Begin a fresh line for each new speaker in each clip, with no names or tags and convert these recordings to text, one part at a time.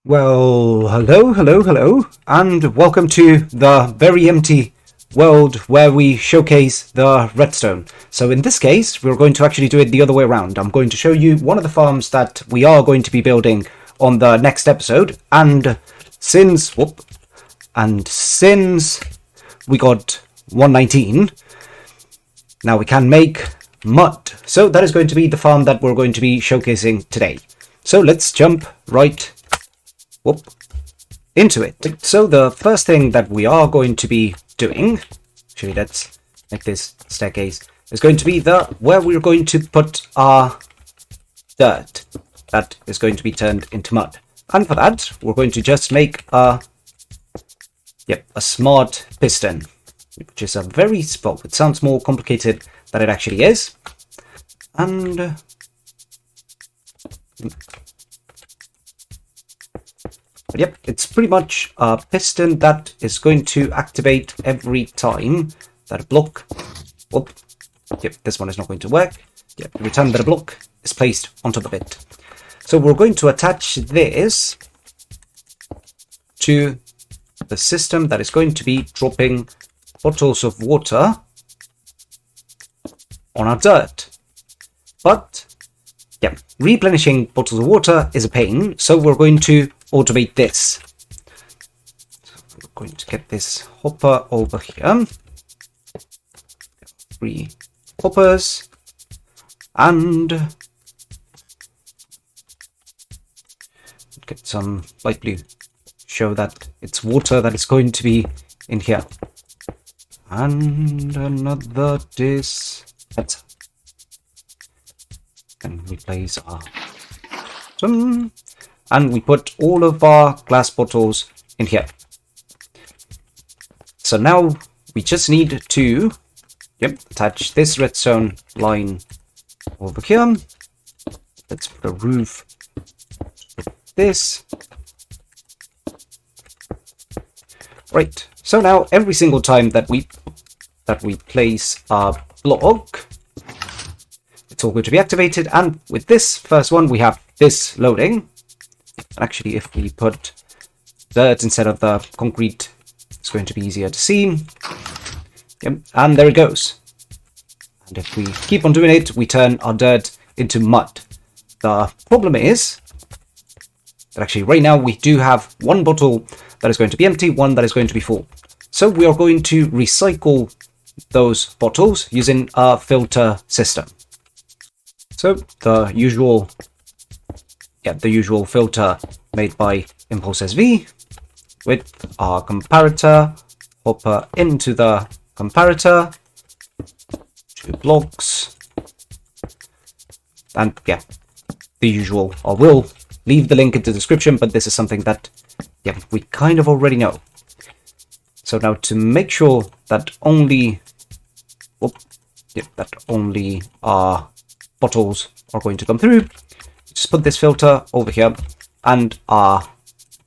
Well, hello, and welcome to the very empty world where we showcase the redstone. So in this case, we're going to actually do it the other way around. I'm going to show you one of the farms that we are going to be building on the next episode, and since we got 119, now we can make mud. So that is going to be the farm that we're going to be showcasing today. So let's jump right into it. So the first thing that we are going to be doing, actually let's make this staircase, is going to be where we're going to put our dirt that is going to be turned into mud. And for that, we're going to just make a smart piston, which is a very small, it sounds more complicated than it actually is. And yep, it's pretty much a piston that is going to activate every time that a block, this one is not going to work. Every time that a block is placed on top of it. So we're going to attach this to the system that is going to be dropping bottles of water on our dirt. But replenishing bottles of water is a pain, so we're going to automate this. So we're going to get this hopper over here. 3 hoppers, and get some light blue. Show that it's water that is going to be in here. And another dispenser. And we place our bottom, and we put all of our glass bottles in here. So now we just need to attach this redstone line over here. Let's put a roof like this. Right, so now every single time that we place our block, it's all going to be activated, and with this first one we have this loading. And actually, if we put dirt instead of the concrete, it's going to be easier to see. And there it goes. And if we keep on doing it, we turn our dirt into mud. The problem is that actually right now we do have one bottle that is going to be empty, one that is going to be full. So we are going to recycle those bottles using a filter system. So the usual filter made by ImpulseSV with our comparator, hopper into the comparator, 2 blocks, and the usual. I will leave the link in the description, but this is something that we kind of already know. So now to make sure that only our bottles are going to come through, just put this filter over here, and our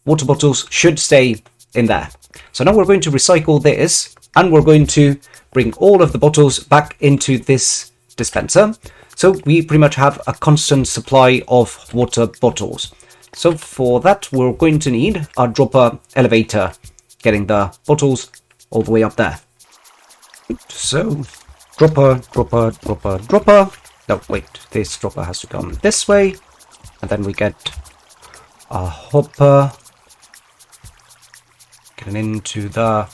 water bottles should stay in there. So now we're going to recycle this, and we're going to bring all of the bottles back into this dispenser. So we pretty much have a constant supply of water bottles. So for that, we're going to need our dropper elevator, getting the bottles all the way up there. So dropper. No, wait, this dropper has to come this way. And then we get a hopper getting into the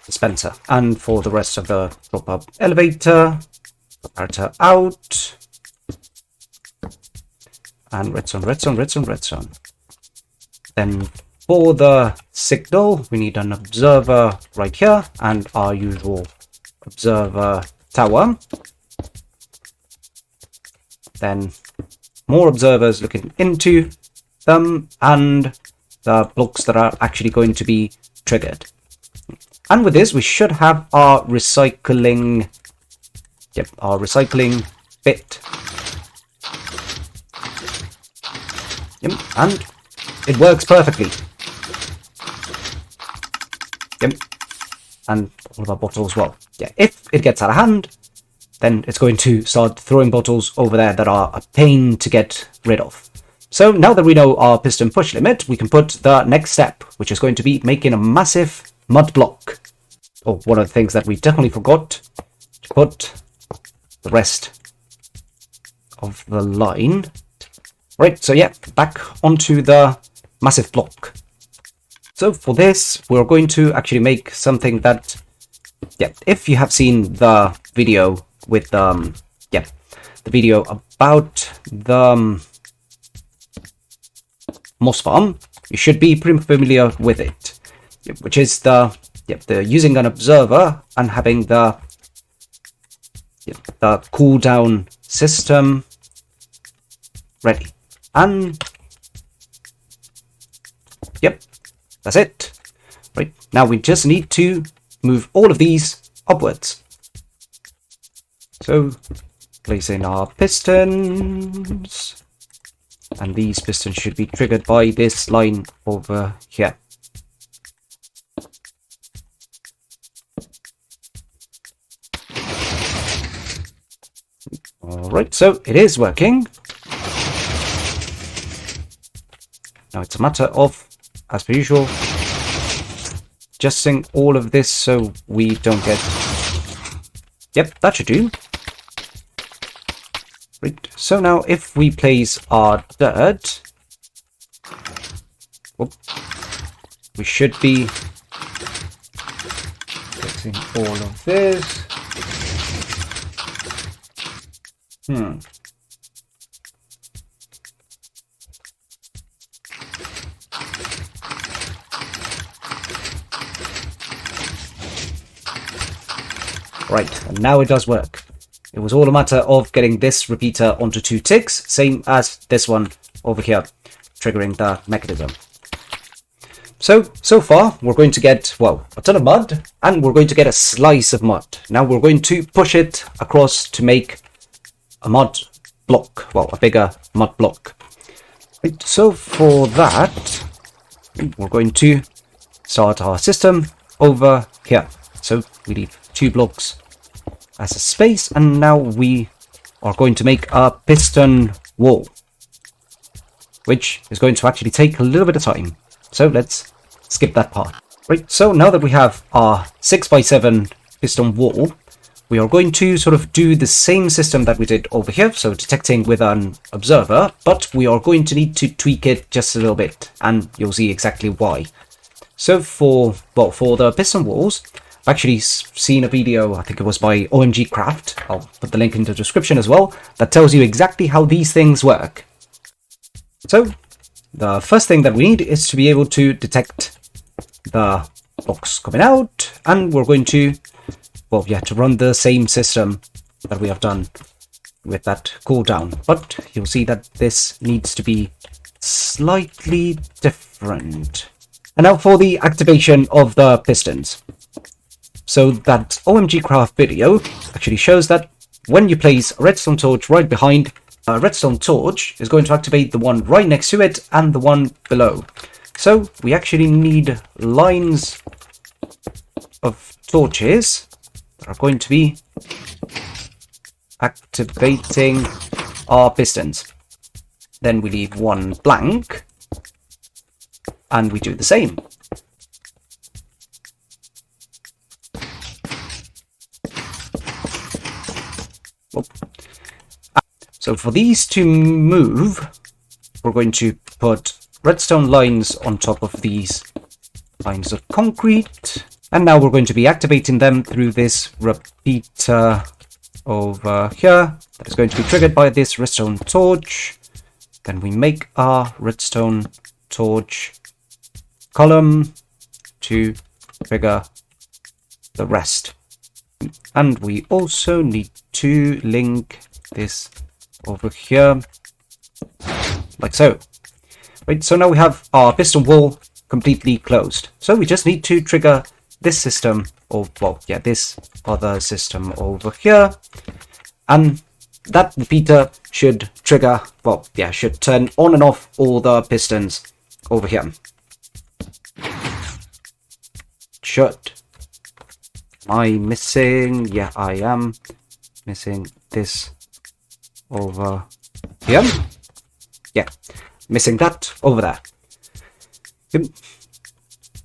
dispenser. And for the rest of the dropper elevator, comparator out. And redstone. Then for the signal, we need an observer right here and our usual observer tower. Then more observers looking into them, and the blocks that are actually going to be triggered. And with this, we should have our recycling bit. And it works perfectly. And all of our bottles, well, if it gets out of hand, then it's going to start throwing bottles over there that are a pain to get rid of. So now that we know our piston push limit, we can put the next step, which is going to be making a massive mud block. Oh, one of the things that we definitely forgot to put the rest of the line. Right, so yeah, back onto the massive block. So for this, we're going to actually make something that, yeah, if you have seen the video with, the video about the moss farm, you should be pretty familiar with it, which is the using an observer and having the cooldown system ready. And yep, that's it. Right, now we just need to move all of these upwards. So placing our pistons, and these pistons should be triggered by this line over here. Alright, so it is working. Now it's a matter of, as per usual, adjusting all of this so we don't get... Yep, that should do. Right, so now if we place our dirt, we should be getting all of this. Right, and now it does work. It was all a matter of getting this repeater onto 2 ticks, same as this one over here, triggering the mechanism. So far, we're going to get, well, a ton of mud, and we're going to get a slice of mud. Now we're going to push it across to make a mud block, well, a bigger mud block. Right, so for that, we're going to start our system over here. So we leave 2 blocks as a space, and now we are going to make a piston wall, which is going to actually take a little bit of time. So let's skip that part. Right, so now that we have our 6x7 piston wall, we are going to sort of do the same system that we did over here, so detecting with an observer, but we are going to need to tweak it just a little bit, and you'll see exactly why. So for the piston walls, I've actually seen a video, I think it was by OMGCraft, I'll put the link in the description as well, that tells you exactly how these things work. So the first thing that we need is to be able to detect the blocks coming out, and we're going to, well, yeah, to run the same system that we have done with that cooldown, but you'll see that this needs to be slightly different. And now for the activation of the pistons. So that OMGCraft video actually shows that when you place a redstone torch right behind, a redstone torch is going to activate the one right next to it and the one below. So we actually need lines of torches that are going to be activating our pistons. Then we leave one blank and we do the same. So for these to move, we're going to put redstone lines on top of these lines of concrete. And now we're going to be activating them through this repeater over here that is going to be triggered by this redstone torch. Then we make our redstone torch column to trigger the rest. And we also need to link this over here, like so. Right, so now we have our piston wall completely closed. So we just need to trigger this system, or well, yeah, this other system over here, and that repeater should trigger, well, yeah, should turn on and off all the pistons over here. Should. Am I missing? Yeah, I am missing this over here. Yeah. missing that over there.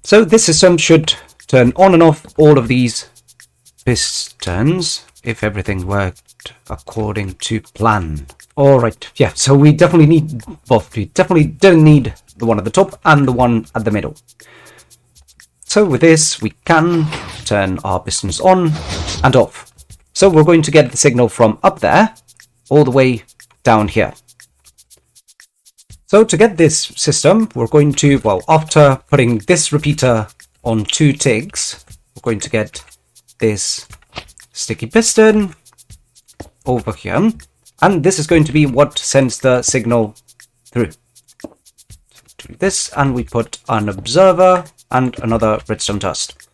So this system should turn on and off all of these pistons if everything worked according to plan. Alright, yeah, so we definitely need, well, we definitely don't need the one at the top and the one at the middle. So with this, we can turn our pistons on and off. So we're going to get the signal from up there all the way down here. So to get this system, we're going to, well, after putting this repeater on 2 tigs, we're going to get this sticky piston over here. And this is going to be what sends the signal through. Do this, and we put an observer and another redstone dust.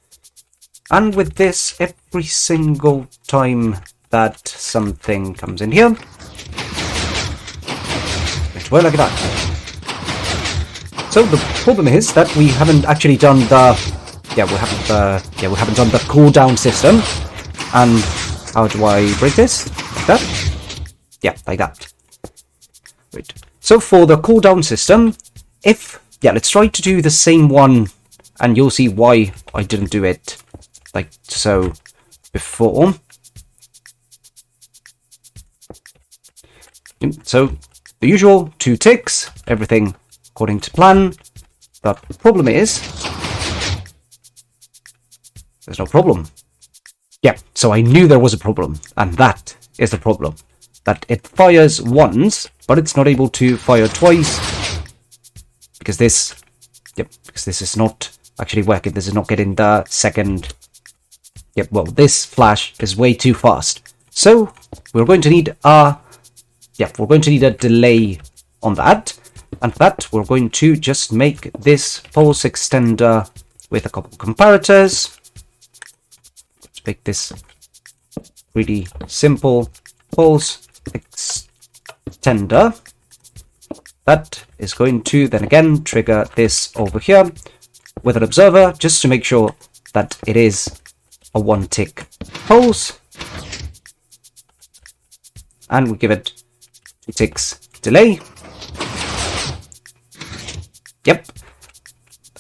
And with this, every single time that something comes in here, it's well like that. So the problem is that we haven't actually done the, we haven't done the cooldown system. And how do I break this? Like that? Yeah, like that. Wait. So for the cooldown system, let's try to do the same one, and you'll see why I didn't do it like so before. So the usual 2 ticks, everything according to plan. The problem is there's no problem. Yeah, so I knew there was a problem, and that is the problem. That it fires once, but it's not able to fire twice because this is not actually working. This is not getting the second. This flash is way too fast. So we're going to need a delay on that, and for that we're going to just make this pulse extender with a couple of comparators. Let's make this really simple pulse extender. That is going to then again trigger this over here with an observer just to make sure that it is a 1 tick pulse, and we give it 2 ticks delay. Yep,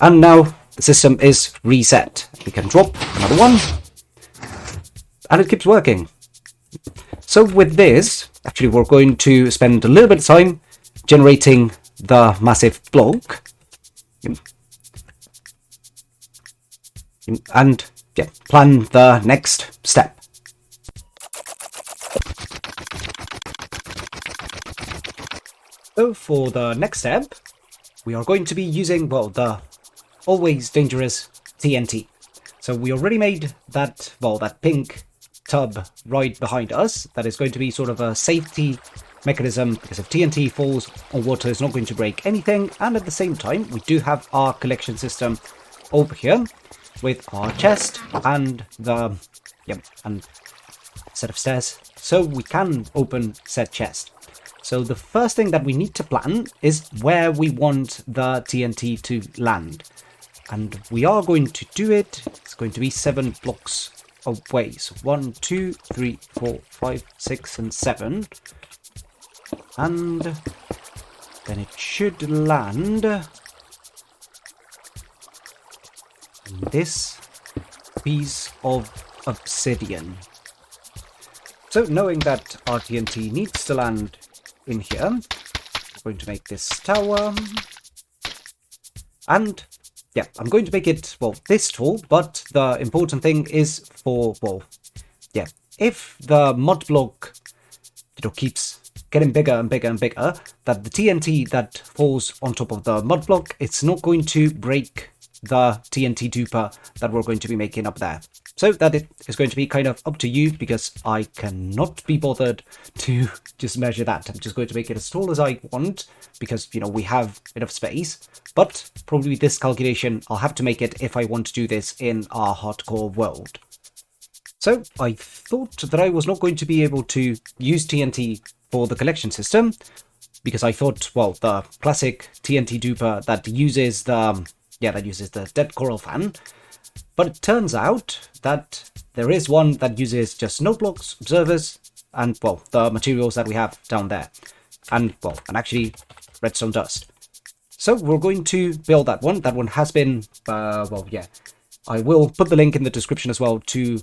and now the system is reset. We can drop another one, and it keeps working. So with this, actually we're going to spend a little bit of time generating the massive block. And plan the next step. So for the next step, we are going to be using, the always dangerous TNT. So we already made that, that pink tub right behind us. That is going to be sort of a safety mechanism, because if TNT falls on water, it's not going to break anything. And at the same time, we do have our collection system over here with our chest and the and set of stairs, so we can open said chest. So the first thing that we need to plan is where we want the TNT to land, and we are going to do it. It's going to be 7 blocks away. So 1, 2, 3, 4, 5, 6, and 7, and then it should land this piece of obsidian. So knowing that our TNT needs to land in here, I'm going to make this tower, and I'm going to make it this tall, but the important thing is if the mud block keeps getting bigger and bigger and bigger, that the TNT that falls on top of the mud block, it's not going to break the TNT duper that we're going to be making up there. So that it is going to be kind of up to you, because I cannot be bothered to just measure that. I'm just going to make it as tall as I want, because we have enough space. But probably this calculation I'll have to make it if I want to do this in our hardcore world. So I thought that I was not going to be able to use TNT for the collection system, because I thought, the classic TNT duper that uses the dead coral fan. But it turns out that there is one that uses just note blocks, observers, and the materials that we have down there, and actually redstone dust. So we're going to build that one. That one has been, well, yeah. I will put the link in the description as well to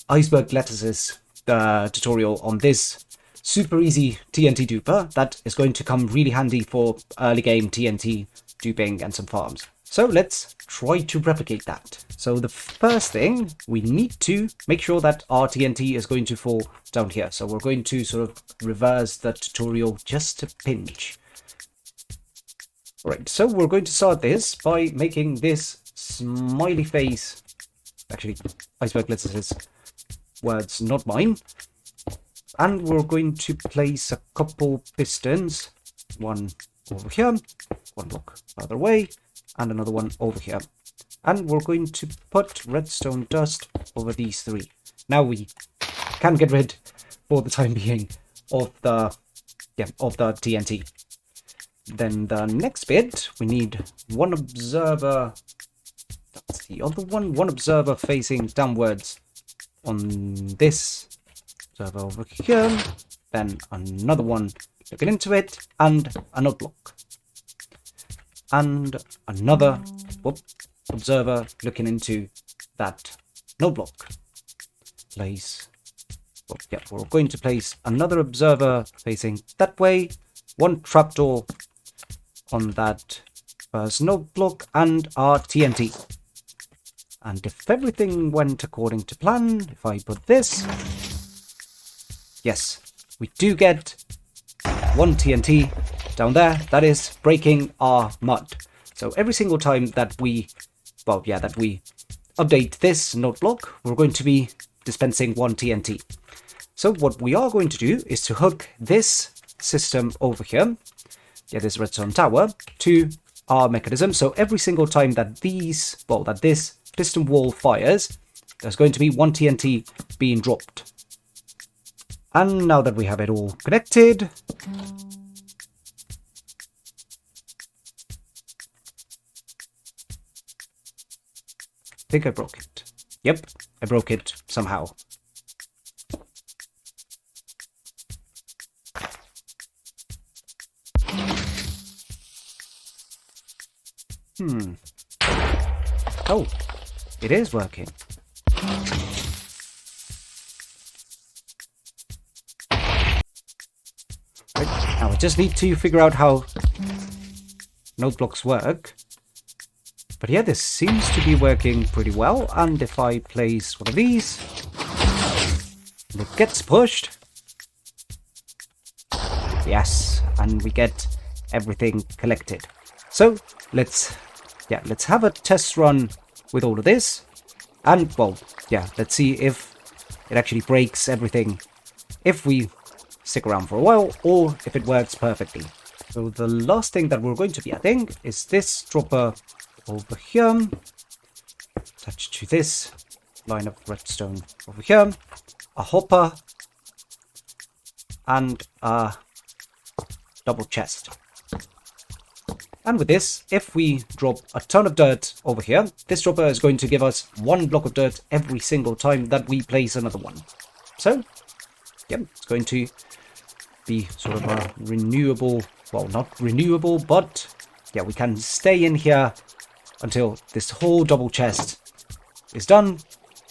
Iceberglettuce's tutorial on this super easy TNT duper that is going to come really handy for early game TNT duping and some farms. So let's try to replicate that. So the first thing, we need to make sure that our TNT is going to fall down here. So we're going to sort of reverse the tutorial just a pinch. Alright, so we're going to start this by making this smiley face. Actually, Iceberglettuce's words, not mine. And we're going to place a couple pistons. One over here, one block other way, and another one over here. And we're going to put redstone dust over these three. Now we can get rid, for the time being, of the TNT. Then the next bit, we need one observer. That's the other one. One observer facing downwards on this observer over here. Then another one looking into it, and another block. And another observer looking into that node block. Place. Well, yeah, we're going to place another observer facing that way. One trapdoor on that first node block, and our TNT. And if everything went according to plan, if I put this, yes, we do get one TNT down there. That is breaking our mud. So every single time that we, well, yeah, that we update this node block, we're going to be dispensing one TNT. So what we are going to do is to hook this system over here, yeah, this redstone tower, to our mechanism. So every single time that these, well, that this piston wall fires, there's going to be one TNT being dropped. And now that we have it all connected, I think I broke it. Yep, I broke it somehow. Oh, it is working. Right, now I just need to figure out how node blocks work. But yeah, this seems to be working pretty well. And if I place one of these, and it gets pushed. Yes, and we get everything collected. So let's have a test run with all of this. And, well, yeah, let's see if it actually breaks everything if we stick around for a while, or if it works perfectly. So the last thing that we're going to be adding is this dropper over here, attached to this line of redstone over here, a hopper, and a double chest. And with this, if we drop a ton of dirt over here, this dropper is going to give us one block of dirt every single time that we place another one. So, yeah, it's going to be sort of a renewable, well, not renewable, but yeah, we can stay in here until this whole double chest is done,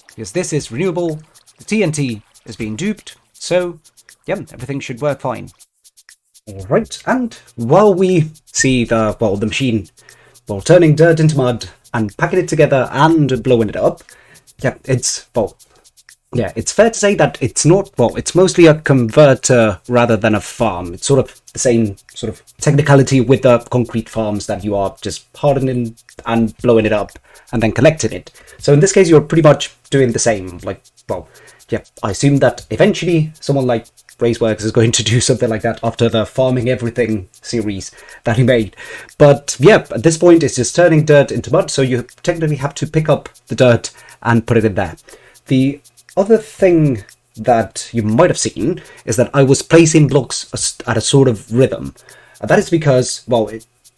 because this is renewable, the TNT is being duped, so yeah, everything should work fine. Alright, and while we see the machine, turning dirt into mud and packing it together and blowing it up, yeah, it's fair to say that it's not, it's mostly a converter rather than a farm. It's sort of the same sort of technicality with the concrete farms, that you are just hardening and blowing it up and then collecting it. So in this case, you're pretty much doing the same. I assume that eventually someone like Raceworks is going to do something like that after the farming everything series that he made. But yeah, at this point, it's just turning dirt into mud, so you technically have to pick up the dirt and put it in there. The other thing that you might have seen is that I was placing blocks at a sort of rhythm. And that is because,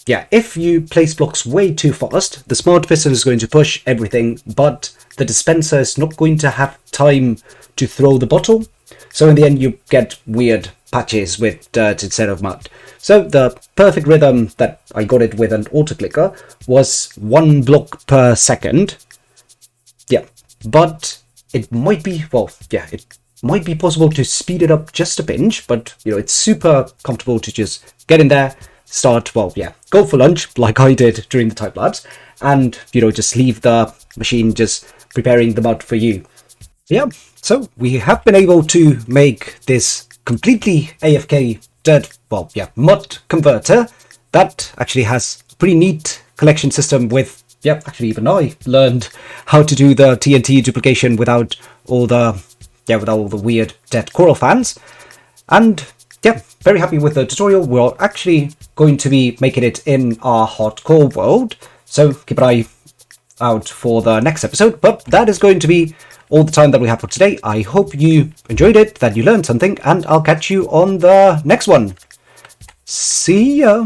if you place blocks way too fast, the smart piston is going to push everything, but the dispenser is not going to have time to throw the bottle. So in the end, you get weird patches with dirt instead of mud. So the perfect rhythm that I got it with an auto clicker was 1 block per second. Yeah, but it might be, well, yeah, it might be possible to speed it up just a pinch, but you know, it's super comfortable to just get in there, start, well, yeah, go for lunch like I did during the time labs, and you know, just leave the machine just preparing the mud for you. Yeah, so we have been able to make this completely AFK dirt, well, yeah, mud converter that actually has a pretty neat collection system with, yeah, actually even I learned how to do the TNT duplication without all the, yeah, without all the weird dead coral fans. And yeah, very happy with the tutorial. We're actually going to be making it in our hardcore world, so keep an eye out for the next episode. But that is going to be all the time that we have for today. I hope you enjoyed it, that you learned something, and I'll catch you on the next one. See ya!